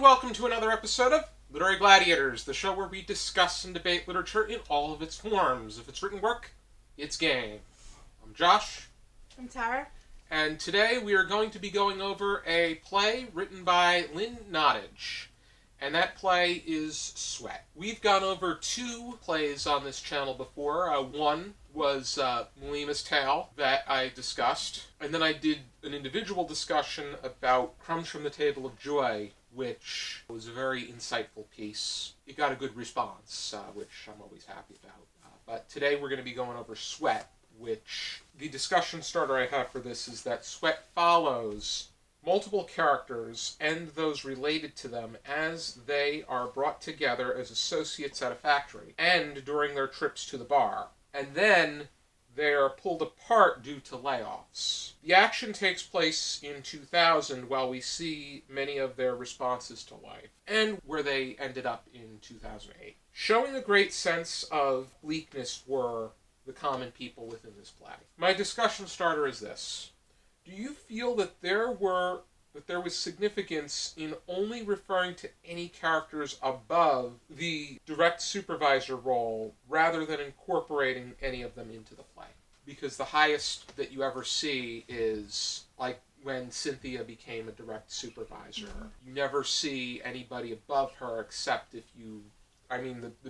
welcome to another episode of Literary Gladiators, the show where we discuss and debate literature in all of its forms. If it's written work, it's game. I'm Josh. I'm Tara. And today we are going to be going over a play written by Lynn, Nottage. And that play is Sweat. We've gone over two plays on this channel before. One was Malima's Tale that I discussed. And then I did an individual discussion about Crumbs from the Table of Joy, which was a very insightful piece. It got a good response, which I'm always happy about. But today we're going to be going over Sweat, which the discussion starter I have for this is that Sweat follows multiple characters and those related to them as they are brought together as associates at a factory and during their trips to the bar. And then they are pulled apart due to layoffs. The action takes place in 2000 while we see many of their responses to life and where they ended up in 2008. Showing a great sense of bleakness for the common people within this play. My discussion starter is this. Do you feel that there was significance in only referring to any characters above the direct supervisor role rather than incorporating any of them into the play? Because the highest that you ever see is like when Cynthia became a direct supervisor. Mm-hmm. You never see anybody above her except the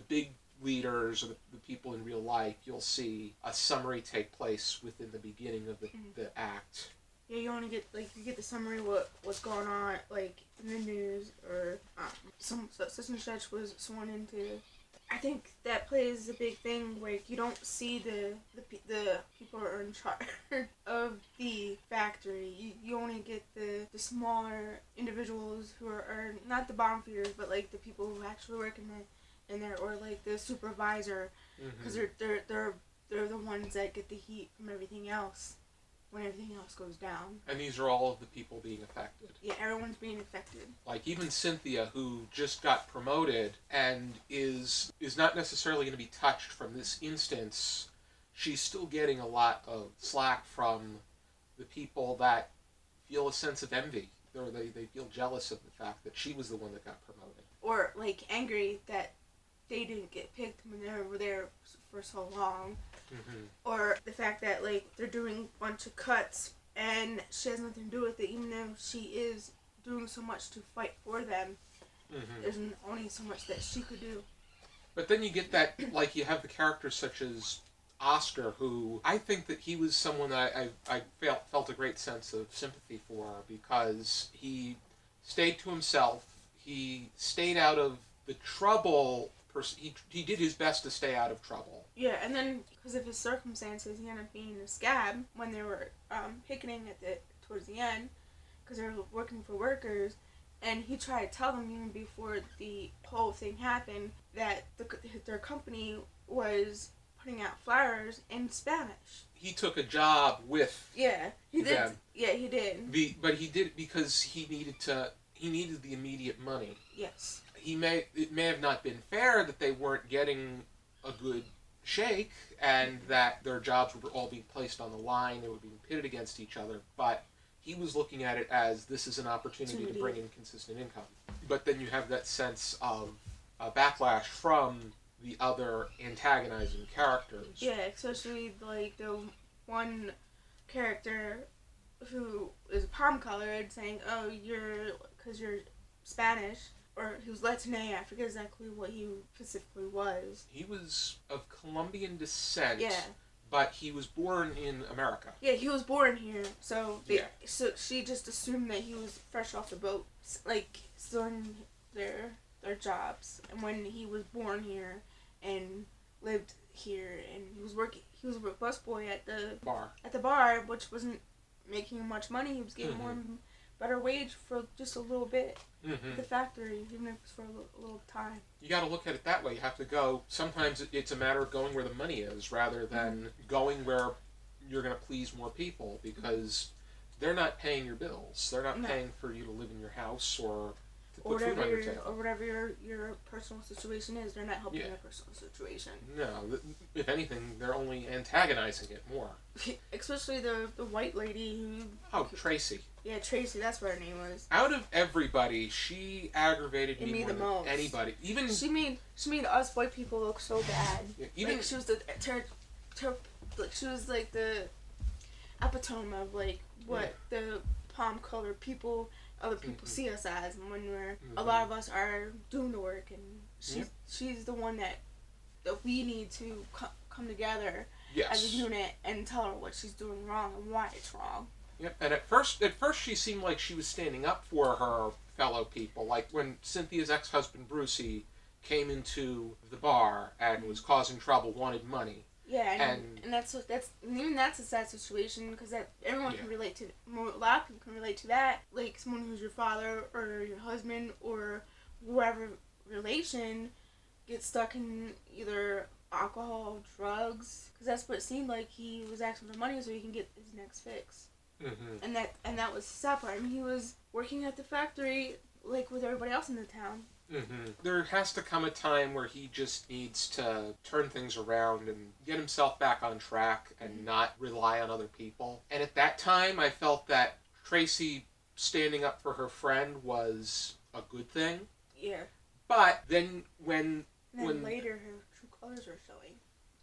big leaders or the people in real life. You'll see a summary take place within the beginning of the act. Yeah, you only get the summary what's going on in the news or such and such was sworn into. I think that plays a big thing where you don't see the people who are in charge of the factory. You only get the smaller individuals who are not the bottom feeders, but the people who actually work in there or the supervisor, because they're the ones that get the heat from everything else when everything else goes down. And these are all of the people being affected. Yeah, everyone's being affected. Even Cynthia, who just got promoted and is not necessarily going to be touched from this instance, she's still getting a lot of slack from the people that feel a sense of envy. They feel jealous of the fact that she was the one that got promoted. Or angry that they didn't get picked when they were there for so long. Mm-hmm. Or the fact that they're doing a bunch of cuts and she has nothing to do with it, even though she is doing so much to fight for them. Mm-hmm. There's only so much that she could do. But then you get that, you have the characters such as Oscar, who I think that he was someone that I felt a great sense of sympathy for because he stayed to himself. He stayed out of the trouble. He did his best to stay out of trouble. Yeah, and then because of his circumstances, he ended up being a scab when they were picketing towards the end, because they were working for workers, and he tried to tell them even before the whole thing happened that their company was putting out flyers in Spanish. He took a job with them. Did. Yeah, he did. But he did it because he needed the immediate money. Yes. It may have not been fair that they weren't getting a good shake and that their jobs were all being placed on the line, they were being pitted against each other, but he was looking at it as this is an opportunity to bring in consistent income. But then you have that sense of a backlash from the other antagonizing characters. Yeah, especially the one character who is palm-colored saying, oh, because you're Spanish. Or he was Latine, I forget exactly what he specifically was. He was of Colombian descent, yeah. But he was born in America. Yeah, he was born here, so she just assumed that he was fresh off the boat, still in their jobs. And when he was born here and lived here, and he was a busboy at the bar, which wasn't making much money. He was getting more better wage for just a little bit at the factory, even if it's for a little time. You got to look at it that way. You have to go. Sometimes it's a matter of going where the money is rather than going where you're going to please more people because they're not paying your bills. They're not paying for you to live in your house or to put food on your table. Or whatever your personal situation is. They're not helping your personal situation. No, if anything, they're only antagonizing it more. Especially the white lady who... Oh, Tracy. Yeah, Tracy, that's what her name was. Out of everybody, she aggravated me more the than most. anybody. Even she made us white people look so bad. Yeah, even like, she was she was like the epitome of like what the palm colored people, other people see us as, when we're a lot of us are doing the work, and she's the one that we need to come together as a unit and tell her what she's doing wrong and why it's wrong. Yep, and at first she seemed like she was standing up for her fellow people. Like when Cynthia's ex-husband Brucey came into the bar and was causing trouble, wanted money. Yeah, and that's a sad situation, because everyone can relate to. A lot of people can relate to that. Like someone who's your father or your husband or whoever relation gets stuck in either alcohol, drugs, because that's what it seemed like. He was asking for money so he can get his next fix. And that was the sad part. I mean, he was working at the factory like with everybody else in the town. There has to come a time where he just needs to turn things around and get himself back on track and not rely on other people. And at that time, I felt that Tracy standing up for her friend was a good thing. Yeah. But then when later her true colors were showing.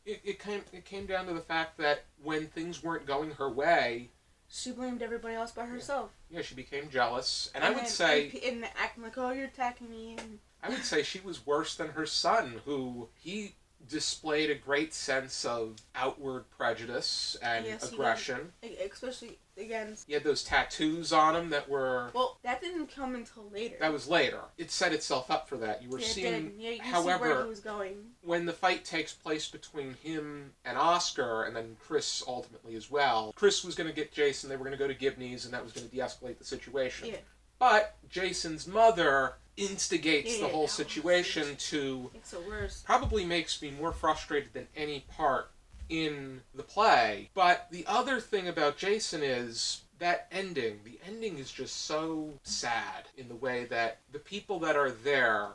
It came down to the fact that when things weren't going her way, she blamed everybody else but herself. Yeah, she became jealous. And I would say... And acting like, oh, you're attacking me. And I would say she was worse than her son, who he displayed a great sense of outward prejudice and aggression. Especially against... He had those tattoos on him that were... Well, that didn't come until later. That was later. It set itself up for that. You were seeing... you however, see where he was going. When the fight takes place between him and Oscar, and then Chris ultimately as well, Chris was going to get Jason, they were going to go to Gibney's, and that was going to de-escalate the situation. Yeah. But Jason's mother instigates the whole situation to... Makes it worse. Probably makes me more frustrated than any part in the play. But the other thing about Jason is that ending. The ending is just so sad in the way that the people that are there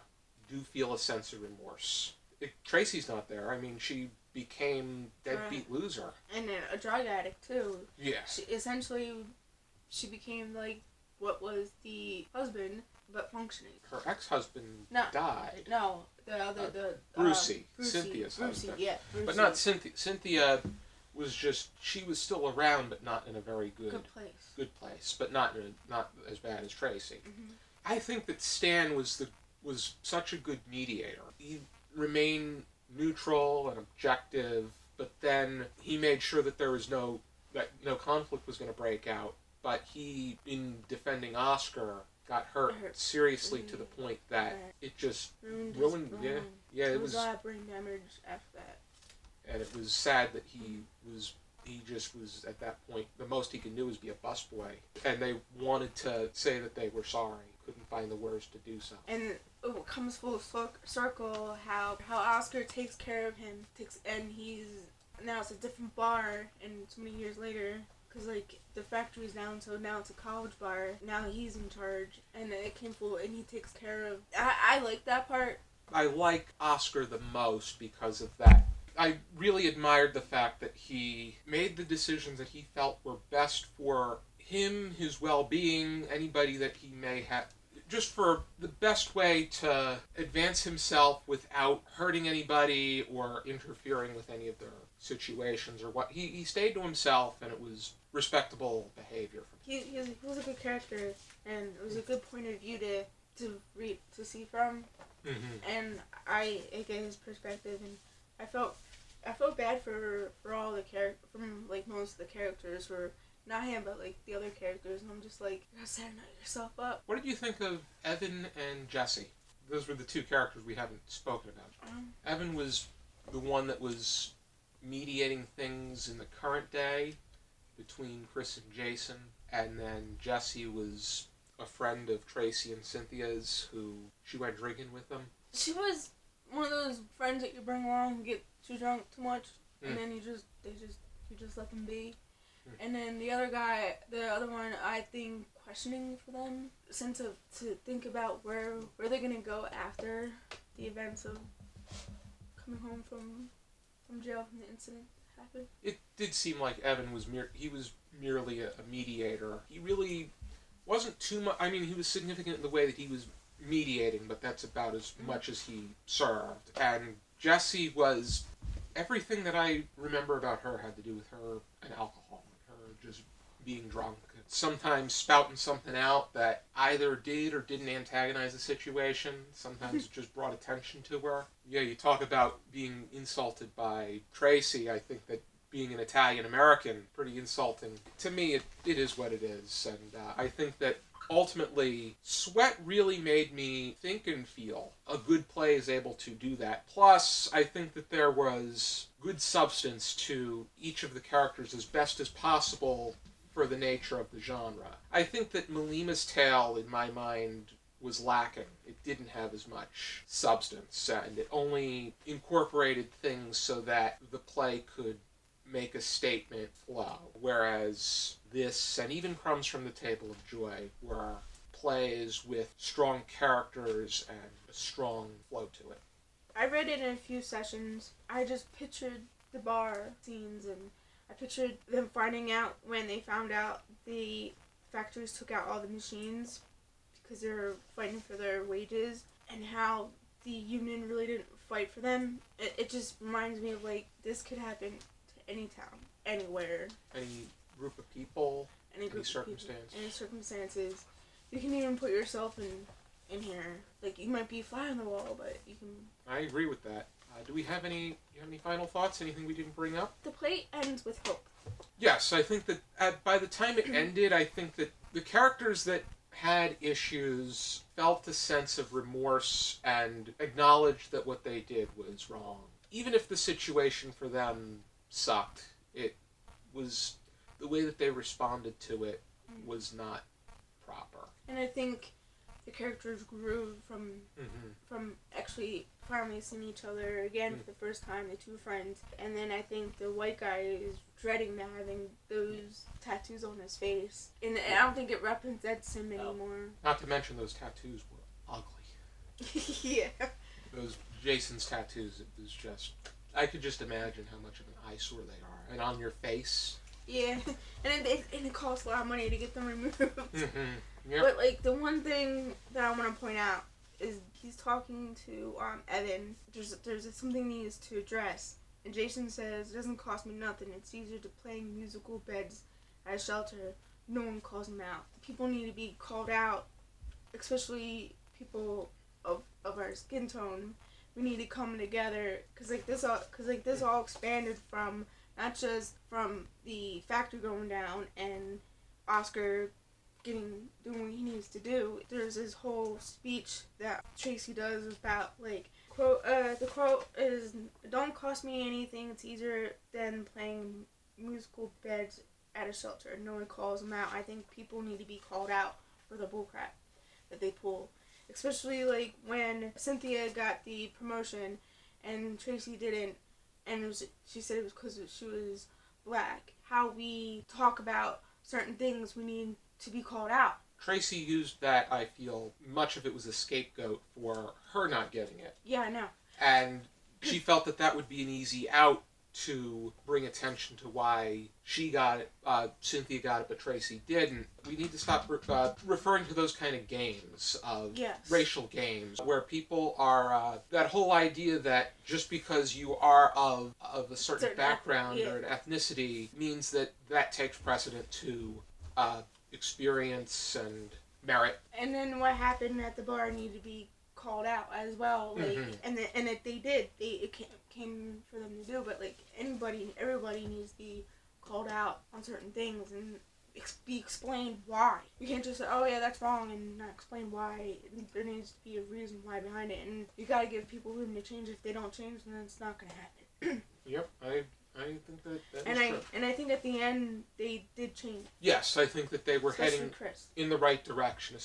do feel a sense of remorse. Tracy's not there. I mean, she became deadbeat loser. And a drug addict, too. Yeah. She became, like, what was the husband, but functioning. Her ex-husband died. No, the other... Brucey. Cynthia's husband. Yeah, Brucey. But not Cynthia. Cynthia was just... She was still around, but not in a very good place. Good place, but not as bad as Tracy. I think that Stan was such a good mediator. He remained neutral and objective, but then he made sure that there was no conflict was going to break out. But he, in defending Oscar, got hurt seriously to the point that it just ruined. It was a lot of brain damage after that. And it was sad that he just was at that point. The most he could do was be a busboy, and they wanted to say that they were sorry, couldn't find the words to do so. And it comes full circle how Oscar takes care of him, and now it's a different bar, and so many years later. Because, like, the factory's down, so now it's a college bar. Now he's in charge, and it came full, and he takes care of... I like that part. I like Oscar the most because of that. I really admired the fact that he made the decisions that he felt were best for him, his well-being, anybody that he may have... Just for the best way to advance himself without hurting anybody or interfering with any of their situations or what. He stayed to himself, and it was respectable behavior from him. He was a good character, and it was a good point of view to see from. And I get his perspective, and I felt bad for all the like most of the characters were. Not him, but like the other characters, and I'm just like, you're setting yourself up. What did you think of Evan and Jesse? Those were the two characters we haven't spoken about. Evan was the one that was mediating things in the current day between Chris and Jason, and then Jesse was a friend of Tracy and Cynthia's who she went drinking with them. She was one of those friends that you bring along and get too drunk too much, and then you just let them be. And then the other one, I think questioning for them, sense of to think about where they're gonna go after the events of coming home from jail from the incident that happened. It did seem like Evan was merely a mediator. He really wasn't too much. I mean, he was significant in the way that he was mediating, but that's about as much as he served. And Jessie was everything that I remember about her had to do with her and alcohol, and her just being drunk, sometimes spouting something out that either did or didn't antagonize the situation. Sometimes it just brought attention to her. Yeah, you talk about being insulted by Tracy. I think that being an Italian American, pretty insulting. To me, it is what it is. And I think that ultimately, Sweat really made me think and feel. A good play is able to do that. Plus, I think that there was good substance to each of the characters as best as possible for the nature of the genre. I think that Malima's Tale, in my mind, was lacking. It didn't have as much substance, and it only incorporated things so that the play could make a statement flow. Whereas this, and even Crumbs from the Table of Joy, were plays with strong characters and a strong flow to it. I read it in a few sessions. I just pictured the bar scenes, and I pictured them finding out when they found out the factories took out all the machines because they were fighting for their wages, and how the union really didn't fight for them. It just reminds me of, like, this could happen to any town, anywhere. Any group of people, any circumstance. Any circumstances. You can even put yourself in here. Like, you might be a fly on the wall, but you can... I agree with that. Do you have any final thoughts? Anything we didn't bring up? The play ends with hope. Yes, I think that by the time it ended, I think that the characters that had issues felt a sense of remorse and acknowledged that what they did was wrong. Even if the situation for them sucked, it was the way that they responded to it was not proper. And I think the characters grew from actually finally seeing each other again for the first time, the two friends. And then I think the white guy is dreading having those tattoos on his face. And I don't think it represents him anymore. Not to mention those tattoos were ugly. Yeah. Those Jason's tattoos, it was just... I could just imagine how much of an eyesore they are. And on your face. Yeah. And it costs a lot of money to get them removed. Yep. But, like, the one thing that I want to point out is he's talking to Evan. There's something he needs to address. And Jason says, it doesn't cost me nothing. It's easier to playing musical beds at a shelter. No one calls them out. People need to be called out, especially people of our skin tone. We need to come together, because this all expanded from not just from the factory going down and Oscar doing what he needs to do. There's this whole speech that Tracy does about, like, the quote is, "Don't cost me anything. It's easier than playing musical beds at a shelter. No one calls them out." I think people need to be called out for the bullcrap that they pull. Especially, like, when Cynthia got the promotion and Tracy didn't, and she said it was because she was black. How we talk about certain things, we need to be called out. Tracy used that, I feel, much of it was a scapegoat for her not getting it. Yeah, I know. And she felt that would be an easy out to bring attention to why she got it, Cynthia got it, but Tracy didn't. We need to stop referring to those kind of games, racial games, where people are, that whole idea that just because you are of a certain background or an ethnicity means that takes precedent to experience and merit. And then what happened at the bar needed to be called out as well. Like, and if they did, it came for them to do. But, like, everybody needs to be called out on certain things and be explained why. You can't just say, "Oh yeah, that's wrong," and not explain why. There needs to be a reason why behind it, and you gotta give people room to change. If they don't change, then it's not gonna happen. Yep, I think that is true. And I think at the end they did change. Yes, I think that they were Especially heading Chris. in the right direction,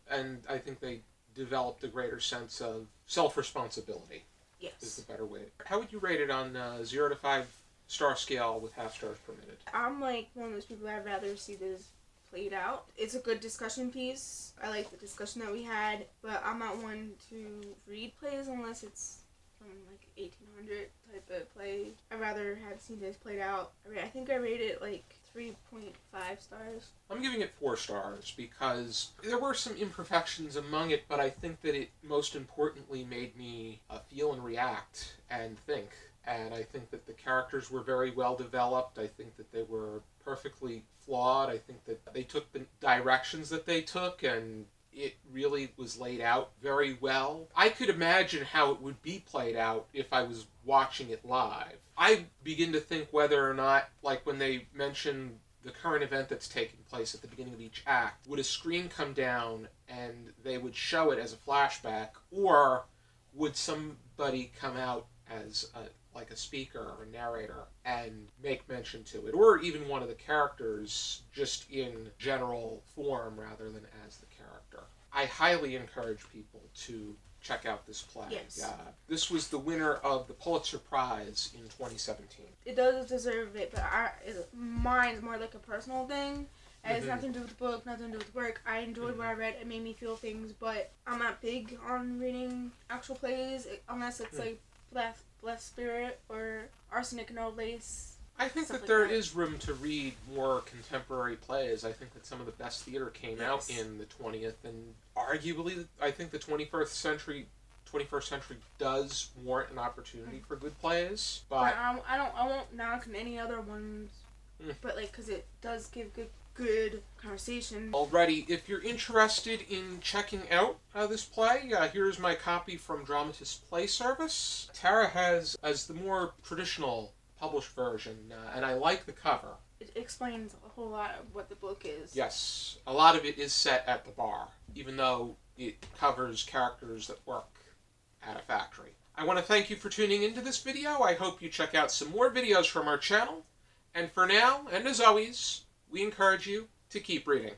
and I think they developed a greater sense of self-responsibility. Yes. Is the better way. How would you rate it on 0 to 5 star scale with half stars permitted? I'm like one of those people that I'd rather see this played out. It's a good discussion piece. I like the discussion that we had, but I'm not one to read plays unless it's from like 1800 type of play. I'd rather have seen this played out. I think I rated it like 3.5 stars. I'm giving it 4 stars because there were some imperfections among it, but I think that it most importantly made me feel and react and think. And I think that the characters were very well developed. I think that they were perfectly flawed. I think that they took the directions that they took, and it really was laid out very well. I could imagine how it would be played out if I was watching it live. I begin to think whether or not, like when they mention the current event that's taking place at the beginning of each act, would a screen come down and they would show it as a flashback, or would somebody come out as like a speaker or a narrator and make mention to it, or even one of the characters just in general form rather than as the character. I highly encourage people to check out this play. Yes. This was the winner of the Pulitzer Prize in 2017. It does deserve it, but mine's more like a personal thing. It has nothing to do with the book, nothing to do with the work. I enjoyed what I read. It made me feel things, but I'm not big on reading actual plays unless it's like Blessed Spirit or Arsenic and Old Lace. I think that there is room to read more contemporary plays. I think that some of the best theater came out in the 20th, and arguably, I think the 21st century does warrant an opportunity for good plays. But I won't knock on any other ones, but like because it does give good conversation. Alrighty, if you're interested in checking out this play, here's my copy from Dramatist Play Service. Tara has as the more traditional published version, and I like the cover. It explains a whole lot of what the book is. Yes, a lot of it is set at the bar, even though it covers characters that work at a factory. I want to thank you for tuning into this video. I hope you check out some more videos from our channel. And for now, and as always, we encourage you to keep reading.